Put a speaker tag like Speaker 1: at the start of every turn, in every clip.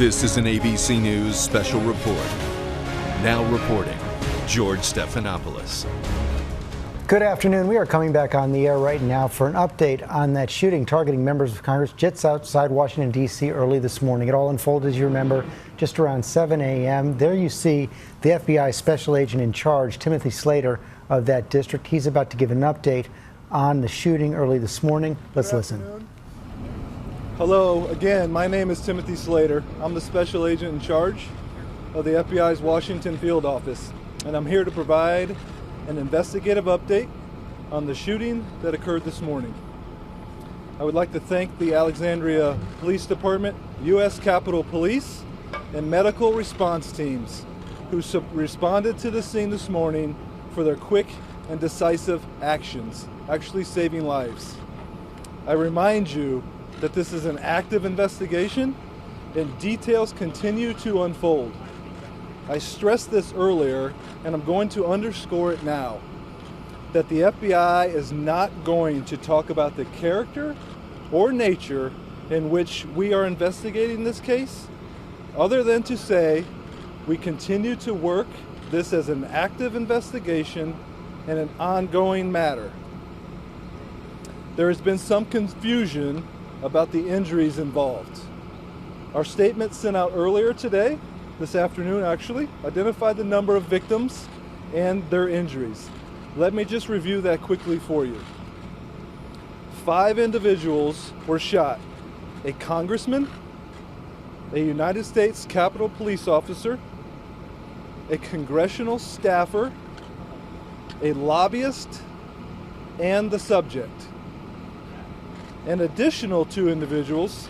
Speaker 1: This is an ABC News special report. Now reporting, George Stephanopoulos.
Speaker 2: Good afternoon. We are coming back on the air right now for an update on that shooting targeting members of Congress just outside Washington, D.C. early this morning. It all unfolded, as you remember, just around 7 a.m. There you see the FBI special agent in charge, Timothy Slater, of that district. He's about to give an update on the shooting early this morning. Let's listen.
Speaker 3: Hello, again, my name is Timothy Slater. I'm the special agent in charge of the FBI's Washington field office, and I'm here to provide an investigative update on the shooting that occurred this morning. I would like to thank the Alexandria Police Department, U.S. Capitol Police, and medical response teams who responded to the scene this morning for their quick and decisive actions, actually saving lives. I remind you that this is an active investigation and details continue to unfold. I stressed this earlier, and I'm going to underscore it now, that the FBI is not going to talk about the character or nature in which we are investigating this case, other than to say we continue to work this as an active investigation and an ongoing matter. There has been some confusion about the injuries involved. Our statement sent out earlier today, this afternoon actually, identified the number of victims and their injuries. Let me just review that quickly for you. 5 individuals were shot: a congressman, a United States Capitol Police officer, a congressional staffer, a lobbyist, and the subject. An additional 2 individuals,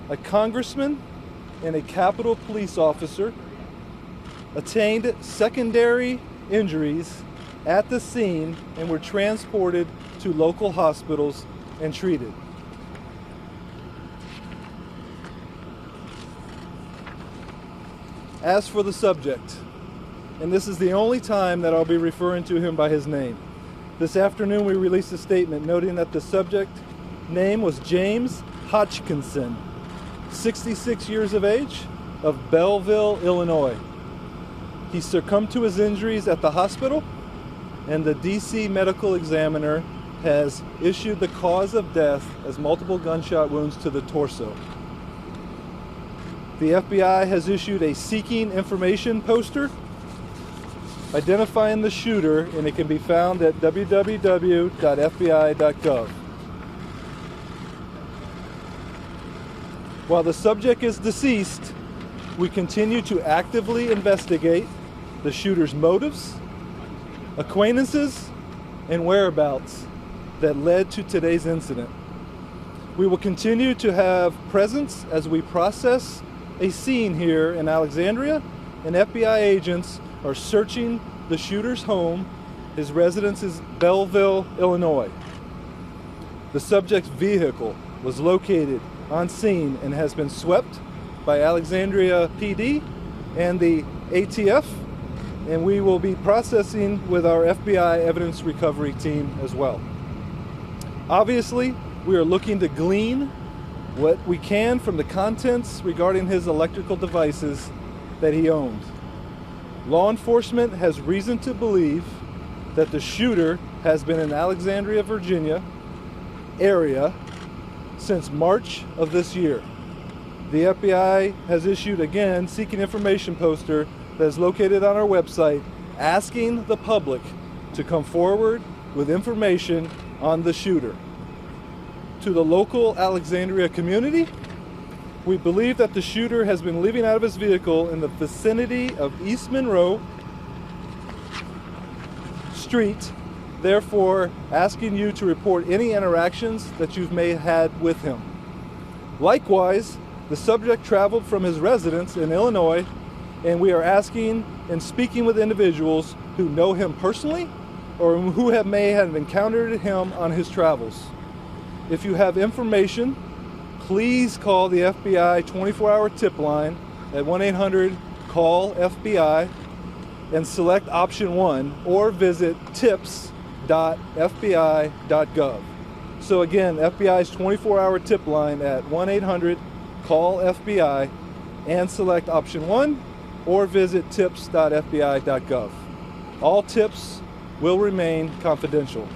Speaker 3: a congressman and a Capitol Police officer, attained secondary injuries at the scene and were transported to local hospitals and treated. As for the subject, and this is the only time that I'll be referring to him by his name, this afternoon we released a statement noting that the subject name was James Hodgkinson, 66 years of age, of Belleville, Illinois. He succumbed to his injuries at the hospital, and the D.C. medical examiner has issued the cause of death as multiple gunshot wounds to the torso. The FBI has issued a seeking information poster identifying the shooter, and it can be found at www.fbi.gov. While the subject is deceased, we continue to actively investigate the shooter's motives, acquaintances, and whereabouts that led to today's incident. We will continue to have presence as we process a scene here in Alexandria, and FBI agents are searching the shooter's home. His residence is Belleville, Illinois. The subject's vehicle was located on scene and has been swept by Alexandria PD and the ATF, and we will be processing with our FBI evidence recovery team as well. Obviously, we are looking to glean what we can from the contents regarding his electrical devices that he owned. Law enforcement has reason to believe that the shooter has been in Alexandria, Virginia area since March of this year. The FBI has issued, again, seeking information poster that is located on our website, asking the public to come forward with information on the shooter. To the local Alexandria community, we believe that the shooter has been leaving out of his vehicle in the vicinity of East Monroe Street, therefore asking you to report any interactions that you may have had with him. Likewise, the subject traveled from his residence in Illinois, and we are asking and speaking with individuals who know him personally or who may have encountered him on his travels. If you have information, please call the FBI 24-hour tip line at 1-800-CALL-FBI and select option 1, or visit tips.fbi.gov. So again, FBI's 24-hour tip line at 1-800-CALL-FBI and select option 1 or visit tips.fbi.gov. All tips will remain confidential.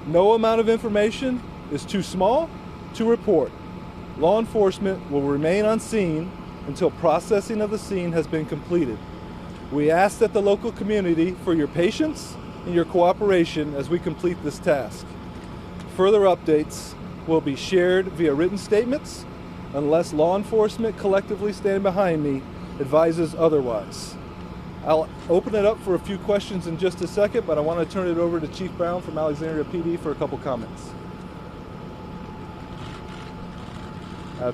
Speaker 3: No amount of information is too small to report. Law enforcement will remain on scene until processing of the scene has been completed. We ask that the local community for your patience and your cooperation as we complete this task. Further updates will be shared via written statements unless law enforcement collectively standing behind me advises otherwise. I'll open it up for a few questions in just a second, but I want to turn it over to Chief Brown from Alexandria PD for a couple comments.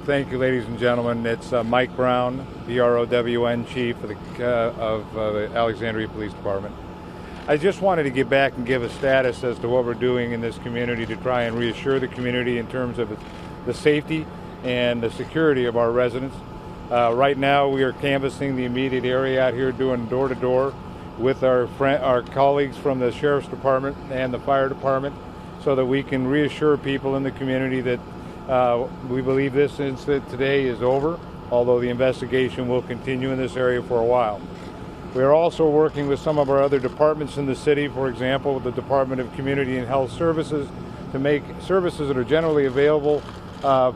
Speaker 4: Thank you, ladies and gentlemen. It's Mike Brown, BROWN, Chief of the Alexandria Police Department. I just wanted to get back and give a status as to what we're doing in this community to try and reassure the community in terms of the safety and the security of our residents. Right now, we are canvassing the immediate area out here, doing door-to-door with our colleagues from the Sheriff's Department and the Fire Department, so that we can reassure people in the community that we believe this incident today is over, although the investigation will continue in this area for a while. We are also working with some of our other departments in the city, for example, with the Department of Community and Health Services, to make services that are generally available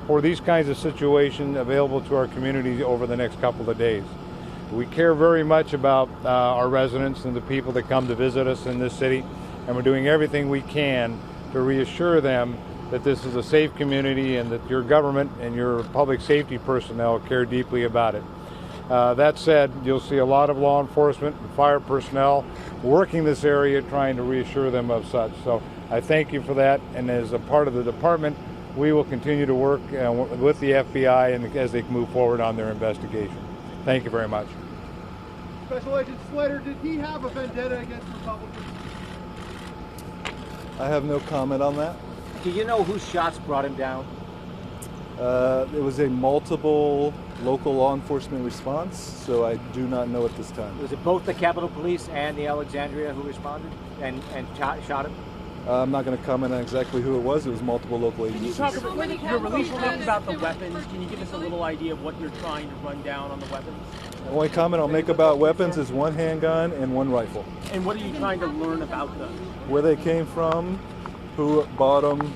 Speaker 4: for these kinds of situations available to our community over the next couple of days. We care very much about our residents and the people that come to visit us in this city, and we're doing everything we can to reassure them that this is a safe community and that your government and your public safety personnel care deeply about it. That said, you'll see a lot of law enforcement and fire personnel working this area trying to reassure them of such. So I thank you for that, and as a part of the department, we will continue to work with the FBI and as they move forward on their investigation. Thank you very much.
Speaker 5: Special Agent Slater, did he have a vendetta against Republicans?
Speaker 3: I have no comment on that.
Speaker 6: Do you know whose shots brought him down?
Speaker 3: It was a multiple local law enforcement response, so I do not know at this time.
Speaker 6: Was it both the Capitol Police and the Alexandria who responded and shot him?
Speaker 3: I'm not going to comment on exactly who it was. It was multiple local
Speaker 7: Can you
Speaker 3: agencies.
Speaker 7: talk about your release about the weapons? Can you give us a little idea of what you're trying to run down on the weapons?
Speaker 3: The only comment I'll make about weapons is one handgun and one rifle.
Speaker 7: And what are you trying to learn about them?
Speaker 3: Where they came from, who bought them,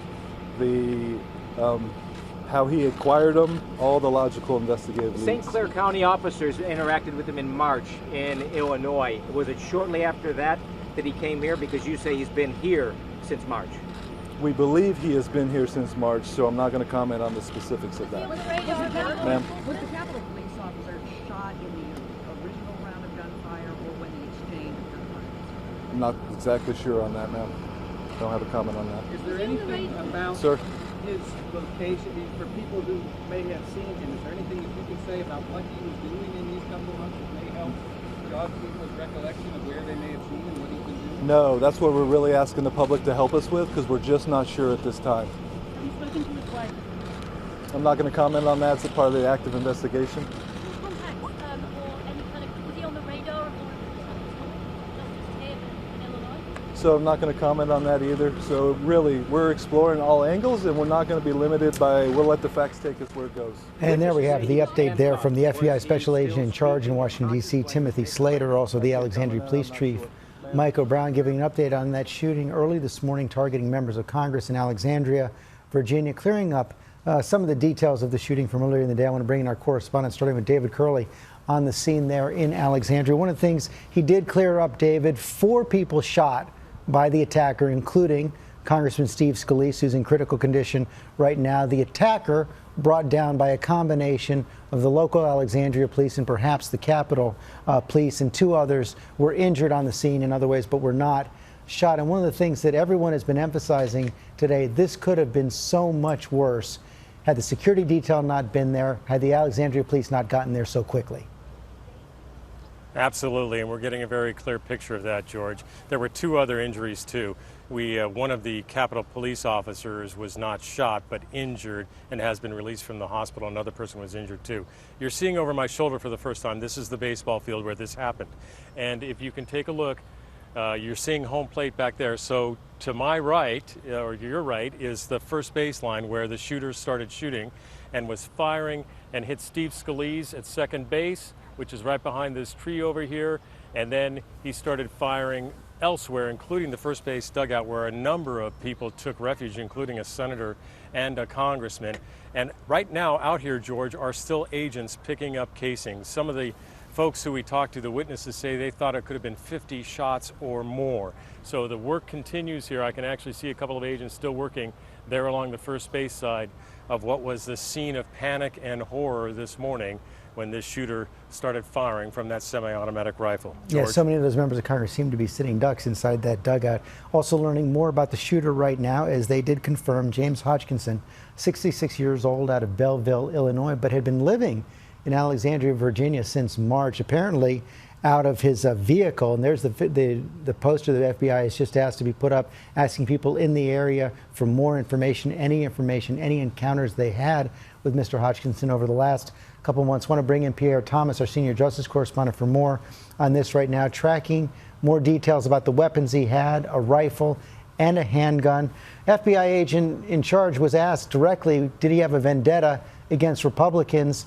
Speaker 3: how he acquired them, all the logical investigative leads.
Speaker 6: St. Clair County officers interacted with him in March in Illinois. Was it shortly after that that he came here? Because you say he's been here since March.
Speaker 3: We believe he has been here since March, so I'm not going to comment on the specifics of that. Ma'am?
Speaker 8: Was the Capitol Police officer shot in the original round of gunfire or when the exchange of gunfire?
Speaker 3: I'm not exactly sure on that, ma'am. Don't have a comment on that.
Speaker 5: Is there anything about
Speaker 3: Sir?
Speaker 5: his location, for people who may have seen him, is there anything that you can say about what he was doing in these couple months that may help jog people's recollection of where they may have seen him, what he's been doing?
Speaker 3: No, that's what we're really asking the public to help us with, because we're just not sure at this time.
Speaker 8: Have you spoken to his wife?
Speaker 3: I'm not going to comment on that. It's a part of the active investigation.
Speaker 9: Contact or any kind of, was he on the radar of justice here in Illinois?
Speaker 3: So I'm not going to comment on that either. So really, we're exploring all angles, and we're not going to be limited by, we'll let the facts take us where it goes.
Speaker 2: And there we have the update there from the FBI Special Agent in charge in Washington, D.C., Timothy Slater, also the Alexandria Police Chief, Michael Brown, giving an update on that shooting early this morning targeting members of Congress in Alexandria, Virginia, clearing up some of the details of the shooting from earlier in the day. I want to bring in our correspondent, starting with David Curley on the scene there in Alexandria. One of the things he did clear up, David, 4 people shot by the attacker, including Congressman Steve Scalise, who's in critical condition right now. The attacker brought down by a combination of the local Alexandria police and perhaps the Capitol police, and 2 others were injured on the scene in other ways, but were not shot. And one of the things that everyone has been emphasizing today, this could have been so much worse had the security detail not been there, had the Alexandria police not gotten there so quickly.
Speaker 10: Absolutely, and we're getting a very clear picture of that, George. There were 2 other injuries, too. One of the Capitol Police officers was not shot, but injured and has been released from the hospital. Another person was injured, too. You're seeing over my shoulder for the first time, this is the baseball field where this happened. And if you can take a look, you're seeing home plate back there. So to my right, or your right, is the first baseline where the shooters started shooting. and was firing and hit Steve Scalise at second base, which is right behind this tree over here. And then he started firing elsewhere, including the first base dugout, where a number of people took refuge, including a senator and a congressman. And right now out here, George, are still agents picking up casings. Some of the folks who we talked to, the witnesses, say they thought it could have been 50 shots or more. So the work continues here. I can actually see a couple of agents still working there along the first base side of what was the scene of panic and horror this morning when this shooter started firing from that semi-automatic rifle. George?
Speaker 2: Yeah, so many of those members of Congress seem to be sitting ducks inside that dugout. Also learning more about the shooter right now, as they did confirm James Hodgkinson, 66 years old, out of Belleville, Illinois, but had been living in Alexandria, Virginia since March, apparently out of his vehicle. And there's the poster that FBI has just asked to be put up, asking people in the area for more information, any encounters they had with Mr. Hodgkinson over the last couple months. Want to bring in Pierre Thomas, our senior justice correspondent, for more on this right now, tracking more details about the weapons he had, a rifle and a handgun. FBI agent in charge was asked directly, did he have a vendetta against Republicans?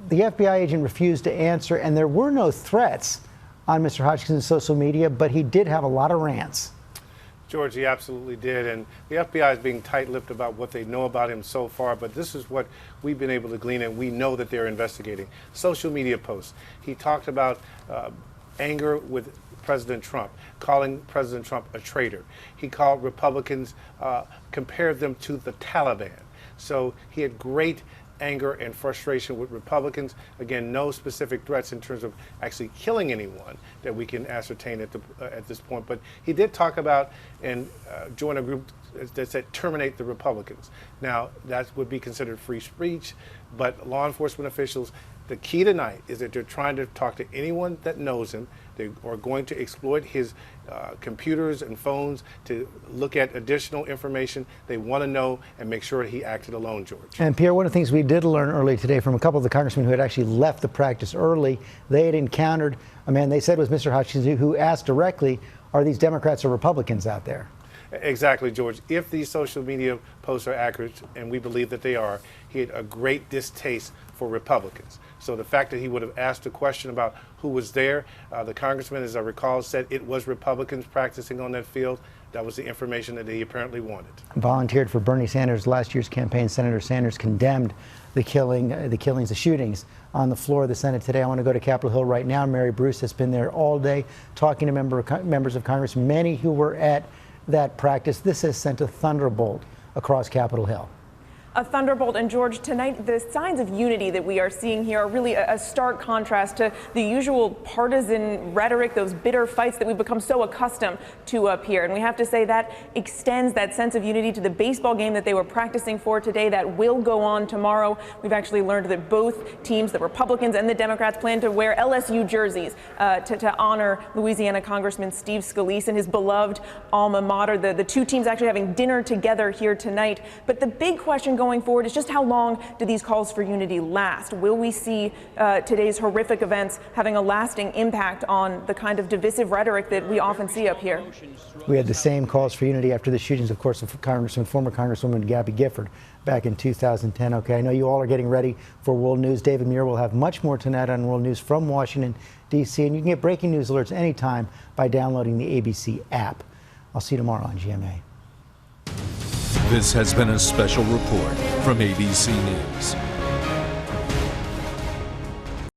Speaker 2: The FBI agent refused to answer, and there were no threats on Mr. Hodgkinson's social media, but he did have a lot of rants.
Speaker 11: George, he absolutely did, and the FBI is being tight-lipped about what they know about him so far, but this is what we've been able to glean, and we know that they're investigating. Social media posts. He talked about anger with President Trump, calling President Trump a traitor. He called Republicans, compared them to the Taliban. So he had great anger and frustration with Republicans. Again, no specific threats in terms of actually killing anyone that we can ascertain at this point. But he did talk about and join a group that said terminate the Republicans. Now, that would be considered free speech, but law enforcement officials, the key tonight is that they're trying to talk to anyone that knows him. They are going to exploit his computers and phones to look at additional information they want to know and make sure he acted alone, George.
Speaker 2: And Pierre, one of the things we did learn early today from a couple of the congressmen who had actually left the practice early, they had encountered a man they said was Mr. Hodgkinson, who asked directly, are these Democrats or Republicans out there?
Speaker 11: Exactly, George. If these social media posts are accurate, and we believe that they are, he had a great distaste for Republicans. So the fact that he would have asked a question about who was there, the congressman, as I recall, said it was Republicans practicing on that field. That was the information that he apparently wanted.
Speaker 2: Volunteered for Bernie Sanders' last year's campaign, Senator Sanders condemned the shootings on the floor of the Senate today. I want to go to Capitol Hill right now. Mary Bruce has been there all day talking to members of Congress, many who were at that practice. This has sent a thunderbolt across Capitol Hill.
Speaker 12: A thunderbolt. And George, tonight the signs of unity that we are seeing here are really a stark contrast to the usual partisan rhetoric, those bitter fights that we've become so accustomed to up here. And we have to say that extends that sense of unity to the baseball game that they were practicing for today that will go on tomorrow. We've actually learned that both teams, the Republicans and the Democrats, plan to wear LSU jerseys to honor Louisiana Congressman Steve Scalise and his beloved alma mater. The two teams actually having dinner together here tonight. But the big question going forward is just how long do these calls for unity last? Will we see today's horrific events having a lasting impact on the kind of divisive rhetoric that we often see up here?
Speaker 2: We had the same calls for unity after the shootings, of course, of former Congresswoman Gabby Gifford back in 2010. Okay, I know you all are getting ready for World News. David Muir will have much more tonight on World News from Washington, D.C., and you can get breaking news alerts anytime by downloading the ABC app. I'll see you tomorrow on GMA.
Speaker 1: This has been a special report from ABC News.